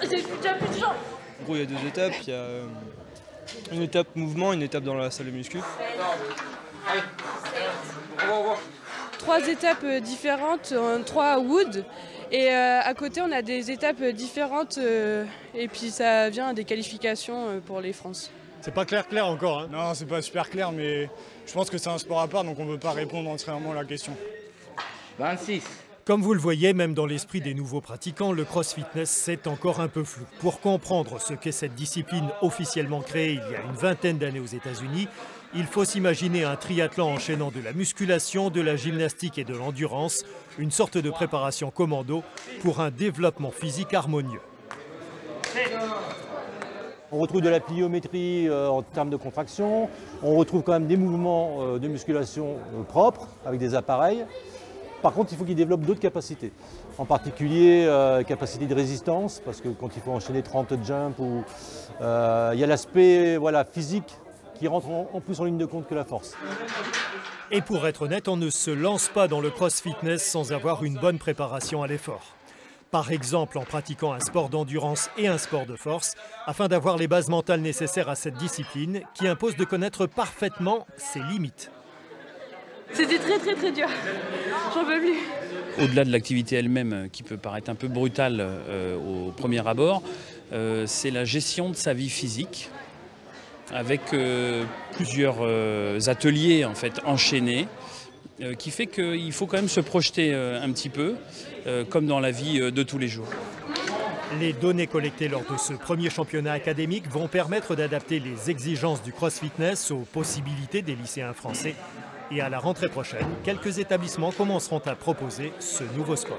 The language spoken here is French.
J'ai déjà plus de gens. En gros, il y a deux étapes. Il y a une étape mouvement, une étape dans la salle de muscu. Trois étapes différentes, 3 wood. Et à côté, on a des étapes différentes. Et puis ça vient des qualifications pour les France. C'est pas clair encore. Hein. Non, c'est pas super clair, mais je pense que c'est un sport à part, donc on ne peut pas répondre entièrement à la question. 26. Comme vous le voyez, même dans l'esprit des nouveaux pratiquants, le cross-fitness, c'est encore un peu flou. Pour comprendre ce qu'est cette discipline officiellement créée il y a une vingtaine d'années aux États-Unis, il faut s'imaginer un triathlon enchaînant de la musculation, de la gymnastique et de l'endurance, une sorte de préparation commando pour un développement physique harmonieux. On retrouve de la pliométrie en termes de contraction, on retrouve quand même des mouvements de musculation propres avec des appareils. Par contre, il faut qu'ils développent d'autres capacités, en particulier capacité de résistance, parce que quand il faut enchaîner 30 jumps, il y a l'aspect physique qui rentre en plus en ligne de compte que la force. Et pour être honnête, on ne se lance pas dans le cross-fitness sans avoir une bonne préparation à l'effort. Par exemple en pratiquant un sport d'endurance et un sport de force, afin d'avoir les bases mentales nécessaires à cette discipline qui impose de connaître parfaitement ses limites. C'était très dur. J'en peux plus. Au-delà de l'activité elle-même, qui peut paraître un peu brutale au premier abord, c'est la gestion de sa vie physique, avec plusieurs ateliers en fait enchaînés, qui fait qu'il faut quand même se projeter un petit peu, comme dans la vie de tous les jours. Les données collectées lors de ce premier championnat académique vont permettre d'adapter les exigences du cross-fitness aux possibilités des lycéens français. Et à la rentrée prochaine, quelques établissements commenceront à proposer ce nouveau sport.